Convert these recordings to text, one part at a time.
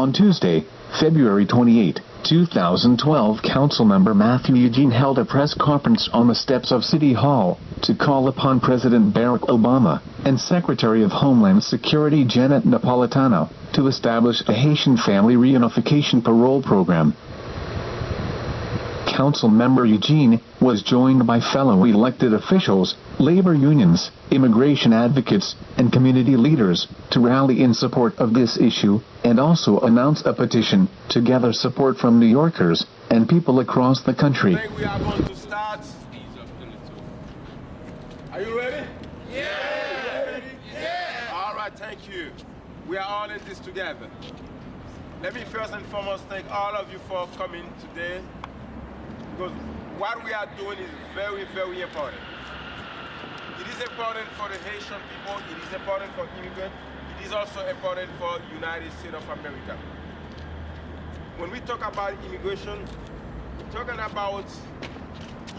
On Tuesday, February 28, 2012, Council Member Mathieu Eugene held a press conference on the steps of City Hall to call upon President Barack Obama and Secretary of Homeland Security Janet Napolitano to establish a Haitian family reunification parole program. Council Member Eugene was joined by fellow elected officials, labor unions, immigration advocates, and community leaders to rally in support of this issue, and also announce a petition to gather support from New Yorkers and people across the country. I think we are going to start. Are you ready? Yeah! Ready? Yeah! All right, thank you. We are all in this together. Let me first and foremost thank all of you for coming today, because what we are doing is very, very important. It is important for the Haitian people, it is important for immigrants, it is also important for the United States of America. When we talk about immigration, we're talking about,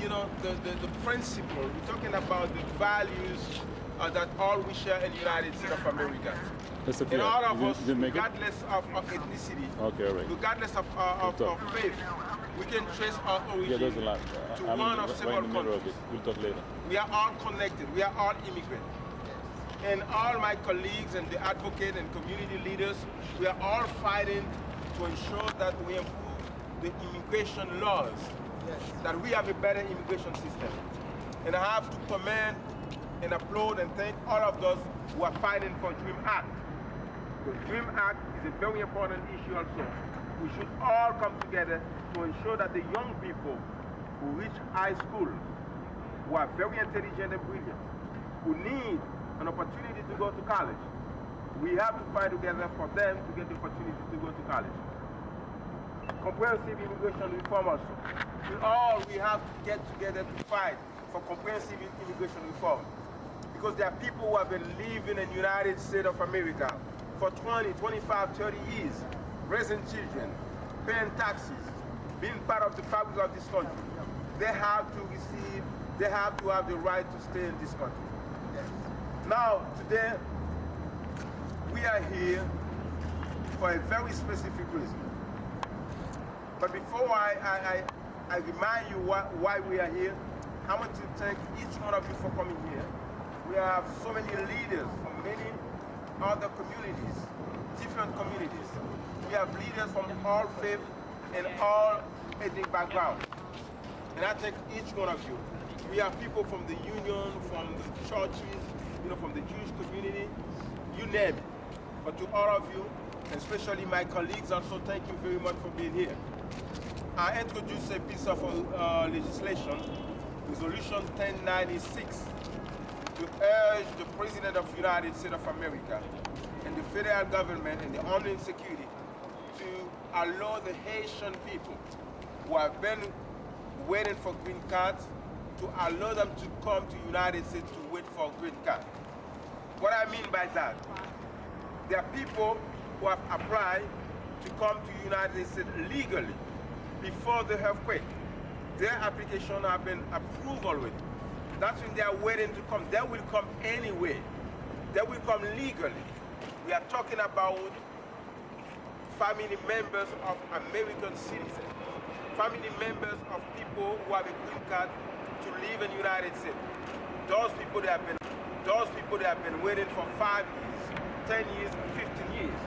you know, the principle, we're talking about the values that all we share in the United States of America. And all of us, regardless of ethnicity, regardless of faith, we can trace our origin to one of several countries. We'll talk later. We are all connected. We are all immigrants. And all my colleagues and the advocates and community leaders, we are all fighting to ensure that we improve the immigration laws, that we have a better immigration system. And I have to commend and applaud and thank all of those who are fighting for DREAM Act. The DREAM Act is a very important issue also. We should all come together to ensure that the young people who reach high school, who are very intelligent and brilliant, who need an opportunity to go to college, we have to fight together for them to get the opportunity to go to college. Comprehensive immigration reform also. We have to get together to fight for comprehensive immigration reform. Because there are people who have been living in the United States of America for 20, 25, 30 years, raising children, paying taxes, being part of the fabric of this country. They have to have the right to stay in this country. Now, today, we are here for a very specific reason. But before I remind you why we are here, I want to thank each one of you for coming here. We have so many leaders from many other communities, different communities. We have leaders from all faiths and all ethnic backgrounds. And I thank each one of you. We have people from the union, from the churches, you know, from the Jewish community, you name it. But to all of you, and especially my colleagues, also thank you very much for being here. I introduced a piece of legislation, Resolution 1096, to urge the President of the United States of America and the federal government and the Homeland Security to allow the Haitian people who have been waiting for green cards to allow them to come to the United States to wait for a green card. What I mean by that, there are people who have applied to come to the United States legally before the earthquake. Their application have been approved already. That's when they are waiting to come. They will come anyway. They will come legally. We are talking about family members of American citizens, family members of people who have a green card to live in the United States. Those people that have been waiting for 5 years, 10 years, 15 years.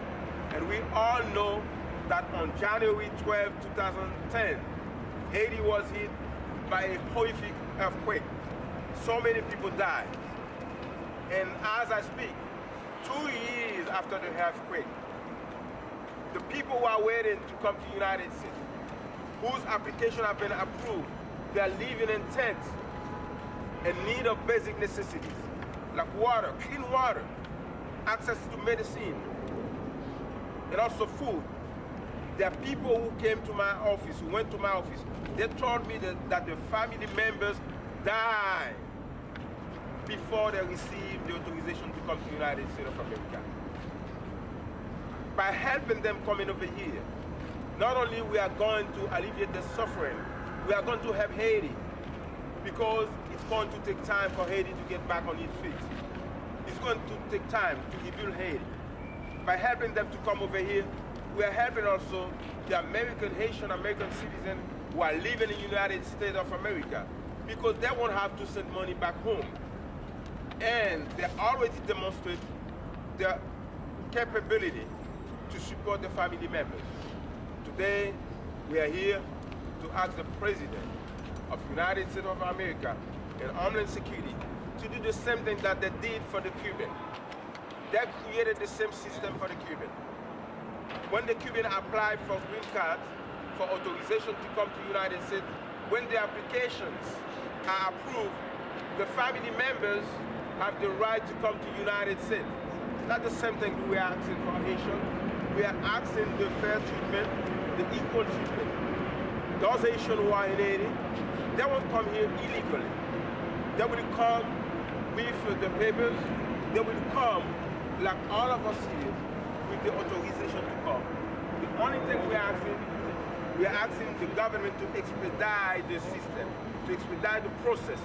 And we all know that on January 12, 2010, Haiti was hit by a horrific earthquake. So many people died. And as I speak, 2 years after the earthquake, the people who are waiting to come to the United States, whose application have been approved, they are living in tents in need of basic necessities, like water, clean water, access to medicine, and also food. There are people who came to my office, who went to my office, they told me that the family members died before they received the authorization to come to the United States of America. By helping them coming over here, not only we are going to alleviate the suffering, we are going to help Haiti, because it's going to take time for Haiti to get back on its feet. It's going to take time to rebuild Haiti. By helping them to come over here, we are helping also the American, Haitian American citizens who are living in the United States of America, because they won't have to send money back home. And they already demonstrate their capability to support the family members. Today, we are here to ask the President of the United States of America and Homeland Security to do the same thing that they did for the Cuban. They created the same system for the Cuban. When the Cuban applied for green cards, for authorization to come to the United States, when the applications are approved, the family members have the right to come to the United States. Not the same thing we are asking for Haitians. We are asking the fair treatment, the equal treatment. Those Haitians who are in Haiti, they won't come here illegally. They will come with the papers. They will come like all of us here with the authorization to come. The only thing we are asking the government to expedite the system, to expedite the process,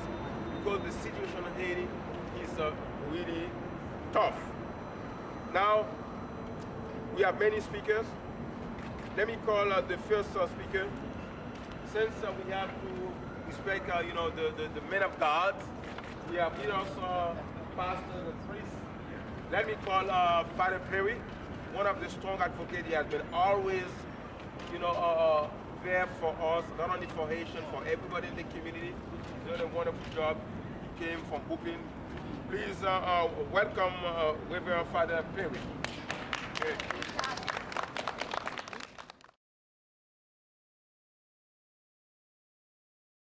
because the situation in Haiti is really tough. Now, we have many speakers. Let me call the first speaker. Since we have to respect, the men of God, we have leaders, pastors, and priests. Let me call Father Perry, one of the strong advocates. He has been always, there for us, not only for Haitians, for everybody in the community. He's done a wonderful job. He came from Brooklyn. Please welcome Reverend Father Perry. Okay.